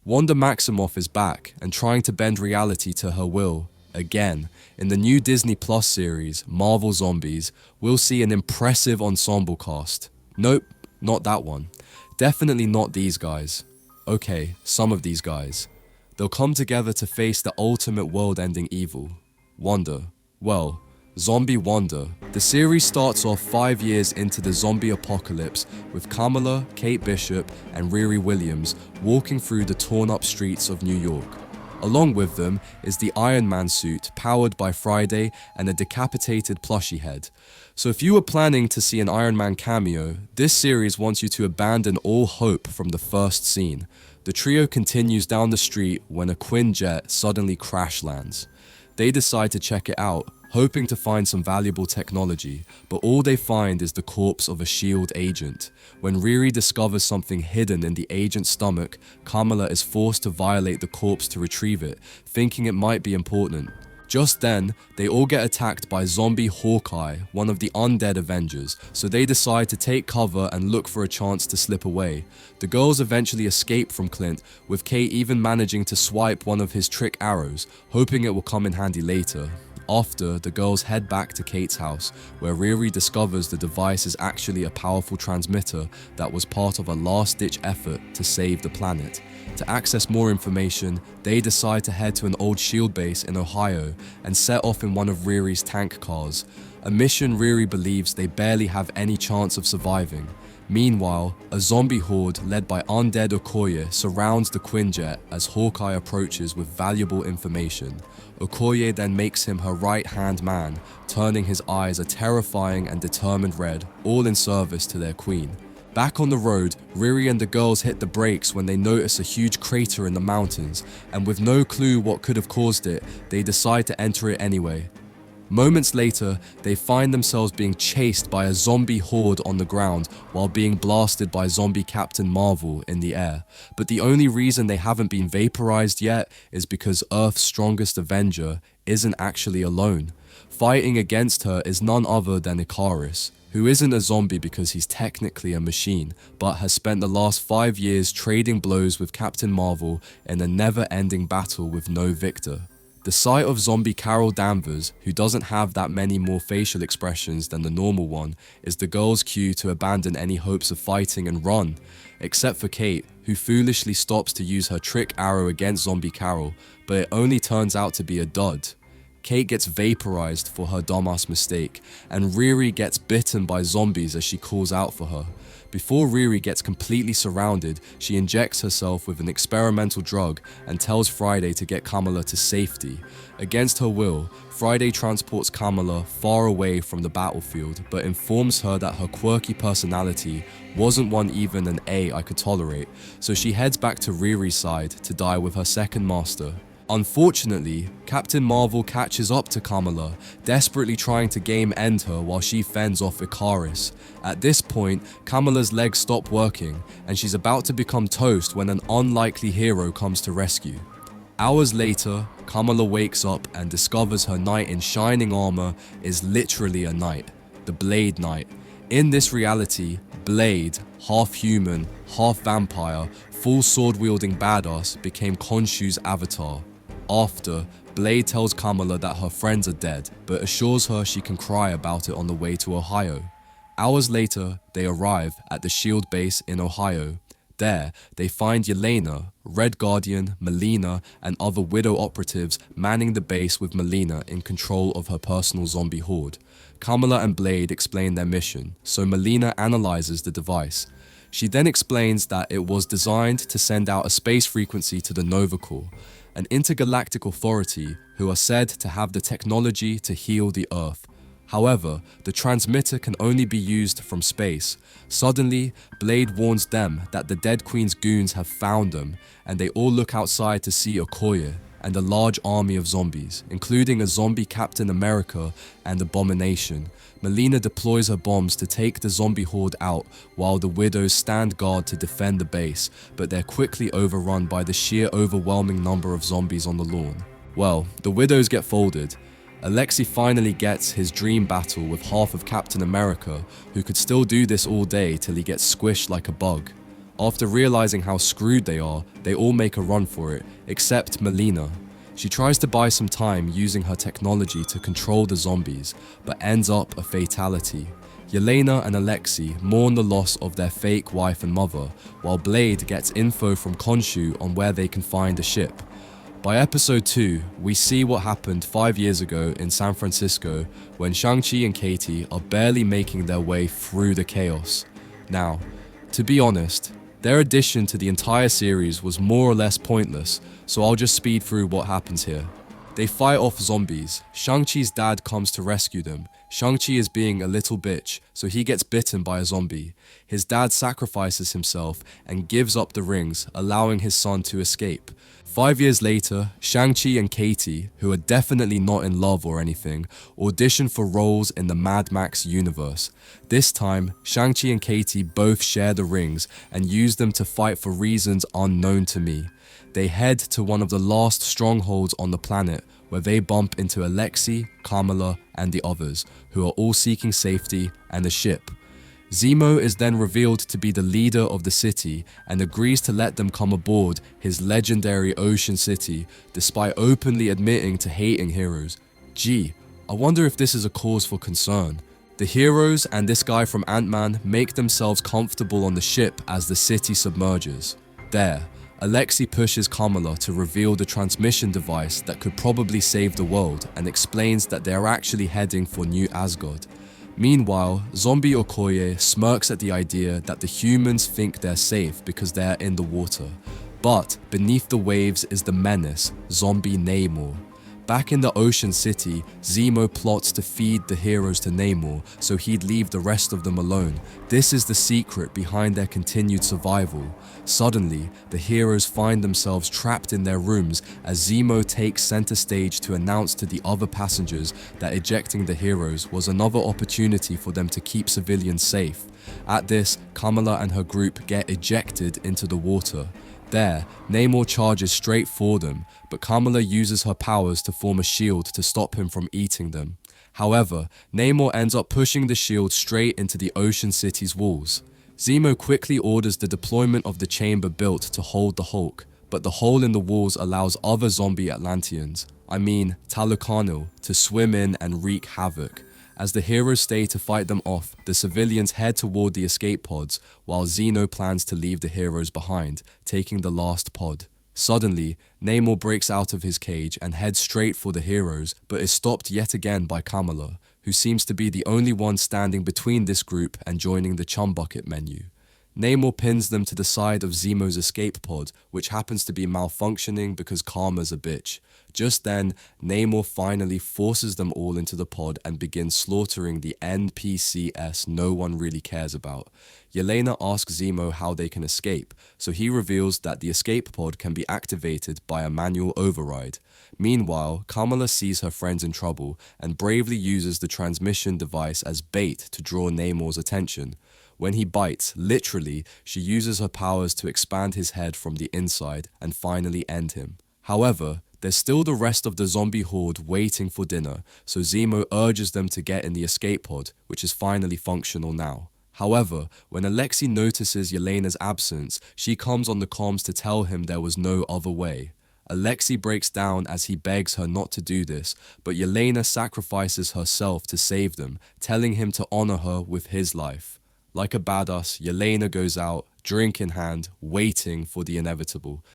Wanda Maximoff is back and trying to bend reality to her will. Again, in the new Disney Plus series, Marvel Zombies, we'll see an impressive ensemble cast. Nope, not that one. Definitely not these guys. Okay, some of these guys. They'll come together to face the ultimate world-ending evil. Wanda. Well, Zombie Wanda. The series starts off 5 years into the zombie apocalypse with Kamala, Kate Bishop, and Riri Williams walking through the torn-up streets of New York. Along with them is the Iron Man suit powered by Friday and a decapitated plushie head. So if you were planning to see an Iron Man cameo, this series wants you to abandon all hope from the first scene. The trio continues down the street when a Quinjet suddenly crash lands. They decide to check it out, hoping to find some valuable technology, but all they find is the corpse of a S.H.I.E.L.D. agent. When Riri discovers something hidden in the agent's stomach, Kamala is forced to violate the corpse to retrieve it, thinking it might be important. Just then, they all get attacked by zombie Hawkeye, one of the undead Avengers, so they decide to take cover and look for a chance to slip away. The girls eventually escape from Clint, with Kate even managing to swipe one of his trick arrows, hoping it will come in handy later. After, the girls head back to Kate's house, where Riri discovers the device is actually a powerful transmitter that was part of a last-ditch effort to save the planet. To access more information, they decide to head to an old S.H.I.E.L.D. base in Ohio and set off in one of Riri's tank cars, a mission Riri believes they barely have any chance of surviving. Meanwhile, a zombie horde led by undead Okoye surrounds the Quinjet as Hawkeye approaches with valuable information. Okoye then makes him her right-hand man, turning his eyes a terrifying and determined red, all in service to their queen. Back on the road, Riri and the girls hit the brakes when they notice a huge crater in the mountains, and with no clue what could have caused it, they decide to enter it anyway. Moments later, they find themselves being chased by a zombie horde on the ground while being blasted by zombie Captain Marvel in the air. But the only reason they haven't been vaporized yet is because Earth's strongest Avenger isn't actually alone. Fighting against her is none other than Icarus, who isn't a zombie because he's technically a machine, but has spent the last 5 years trading blows with Captain Marvel in a never-ending battle with no victor. The sight of zombie Carol Danvers, who doesn't have that many more facial expressions than the normal one, is the girls' cue to abandon any hopes of fighting and run, except for Kate, who foolishly stops to use her trick arrow against zombie Carol, but it only turns out to be a dud. Kate gets vaporized for her dumbass mistake, and Riri gets bitten by zombies as she calls out for her. Before Riri gets completely surrounded, she injects herself with an experimental drug and tells Friday to get Kamala to safety. Against her will, Friday transports Kamala far away from the battlefield, but informs her that her quirky personality wasn't one even an A I could tolerate, so she heads back to Riri's side to die with her second master. Unfortunately, Captain Marvel catches up to Kamala, desperately trying to game end her while she fends off Icarus. At this point, Kamala's legs stop working, and she's about to become toast when an unlikely hero comes to rescue. Hours later, Kamala wakes up and discovers her knight in shining armor is literally a knight, the Blade Knight. In this reality, Blade, half human, half vampire, full sword-wielding badass, became Khonshu's avatar. After, Blade tells Kamala that her friends are dead, but assures her she can cry about it on the way to Ohio. Hours later, they arrive at the S.H.I.E.L.D. base in Ohio. There, they find Yelena, Red Guardian, Melina, and other Widow operatives manning the base with Melina in control of her personal zombie horde. Kamala and Blade explain their mission, so Melina analyzes the device. She then explains that it was designed to send out a space frequency to the Nova Corps, an intergalactic authority who are said to have the technology to heal the Earth. However, the transmitter can only be used from space. Suddenly, Blade warns them that the Dead Queen's goons have found them, and they all look outside to see Okoye and a large army of zombies, including a zombie Captain America and Abomination. Melina deploys her bombs to take the zombie horde out, while the Widows stand guard to defend the base, but they're quickly overrun by the sheer overwhelming number of zombies on the lawn. Well, the Widows get folded. Alexei finally gets his dream battle with half of Captain America, who could still do this all day till he gets squished like a bug. After realizing how screwed they are, they all make a run for it, except Melina. She tries to buy some time using her technology to control the zombies, but ends up a fatality. Yelena and Alexei mourn the loss of their fake wife and mother, while Blade gets info from Khonshu on where they can find a ship. By episode 2, we see what happened 5 years ago in San Francisco when Shang-Chi and Katie are barely making their way through the chaos. Now, to be honest, their addition to the entire series was more or less pointless, so I'll just speed through what happens here. They fight off zombies. Shang-Chi's dad comes to rescue them. Shang-Chi is being a little bitch, so he gets bitten by a zombie. His dad sacrifices himself and gives up the rings, allowing his son to escape. 5 years later, Shang-Chi and Katie, who are definitely not in love or anything, audition for roles in the Mad Max universe. This time, Shang-Chi and Katie both share the rings and use them to fight for reasons unknown to me. They head to one of the last strongholds on the planet, where they bump into Alexei, Kamala, and the others, who are all seeking safety and a ship. Zemo is then revealed to be the leader of the city and agrees to let them come aboard his legendary ocean city, despite openly admitting to hating heroes. Gee, I wonder if this is a cause for concern. The heroes and this guy from Ant-Man make themselves comfortable on the ship as the city submerges. There, Alexei pushes Kamala to reveal the transmission device that could probably save the world and explains that they are actually heading for New Asgard. Meanwhile, Zombie Okoye smirks at the idea that the humans think they're safe because they're in the water. But beneath the waves is the menace, Zombie Namor. Back in the ocean city, Zemo plots to feed the heroes to Namor so he'd leave the rest of them alone. This is the secret behind their continued survival. Suddenly, the heroes find themselves trapped in their rooms as Zemo takes center stage to announce to the other passengers that ejecting the heroes was another opportunity for them to keep civilians safe. At this, Kamala and her group get ejected into the water. There, Namor charges straight for them, but Kamala uses her powers to form a shield to stop him from eating them. However, Namor ends up pushing the shield straight into the Ocean City's walls. Zemo quickly orders the deployment of the chamber built to hold the Hulk, but the hole in the walls allows other zombie Atlanteans, Talokanil, to swim in and wreak havoc. As the heroes stay to fight them off, the civilians head toward the escape pods, while Zeno plans to leave the heroes behind, taking the last pod. Suddenly, Namor breaks out of his cage and heads straight for the heroes, but is stopped yet again by Kamala, who seems to be the only one standing between this group and joining the chum bucket menu. Namor pins them to the side of Zemo's escape pod, which happens to be malfunctioning because Karma's a bitch. Just then, Namor finally forces them all into the pod and begins slaughtering the NPCs no one really cares about. Yelena asks Zemo how they can escape, so he reveals that the escape pod can be activated by a manual override. Meanwhile, Kamala sees her friends in trouble and bravely uses the transmission device as bait to draw Namor's attention. When he bites, literally, she uses her powers to expand his head from the inside and finally end him. However, there's still the rest of the zombie horde waiting for dinner, so Zemo urges them to get in the escape pod, which is finally functional now. However, when Alexei notices Yelena's absence, she comes on the comms to tell him there was no other way. Alexei breaks down as he begs her not to do this, but Yelena sacrifices herself to save them, telling him to honor her with his life. Like a badass, Yelena goes out, drink in hand, waiting for the inevitable.